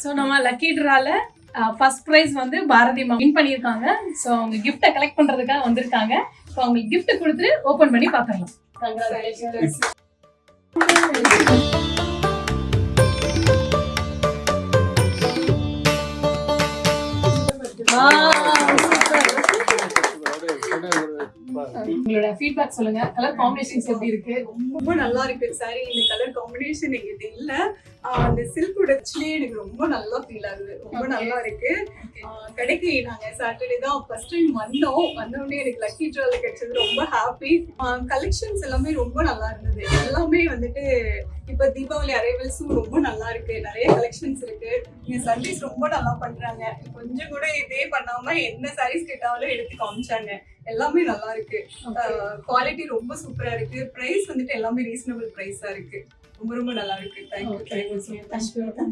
So நம்ம lucky ட்ரால first prize வந்து Bharathi win பண்ணியிருக்காங்க. ஸோ அவங்க கிஃப்ட்டை கலெக்ட் பண்றதுக்காக வந்திருக்காங்க. ஸோ அவங்களுக்கு கிஃப்ட் கொடுத்துட்டு ஓபன் பண்ணி பார்த்துடலாம். கங்க்ராச்சுலேஷன்ஸ். உங்களோட ஃபீட்பேக் சொல்லுங்க. கலர் காம்பினேஷன்ஸ் எப்படி இருக்கு? ரொம்ப நல்லா இருக்கு சாரி. இந்த கலர் காம்பினேஷன் எங்கிட்ட இல்ல. அந்த சில்கோட சிலே எனக்கு ரொம்ப நல்லா ஃபீல் ஆகுது. ரொம்ப நல்லா இருக்கு. கடைக்கு நாங்க சாட்டர்டே தான் ஃபர்ஸ்ட் டைம் வந்தோடனே எனக்கு லக்கி ட்ரால கிடைச்சது ரொம்ப ஹாப்பி. கலெக்ஷன்ஸ் எல்லாமே ரொம்ப நல்லா இருந்தது. எல்லாமே வந்துட்டு இப்ப தீபாவளி அரைவல்ஸும் ரொம்ப நல்லா இருக்கு. நிறைய கலெக்ஷன்ஸ் இருக்கு. இங்க சர்வீஸ் ரொம்ப நல்லா பண்றாங்க. கொஞ்சம் கூட இதே பண்ணாம என்ன சாரீஸ் கேட்டாலும் எடுத்து காமிச்சாங்க. எல்லாமே நல்லா இருக்கு. குவாலிட்டி ரொம்ப சூப்பரா இருக்கு. பிரைஸ் வந்துட்டு எல்லாமே ரீசனபிள் பிரைஸா இருக்கு. ரொம்ப ரொம்ப நல்லா இருக்கு. தேங்க்யூ.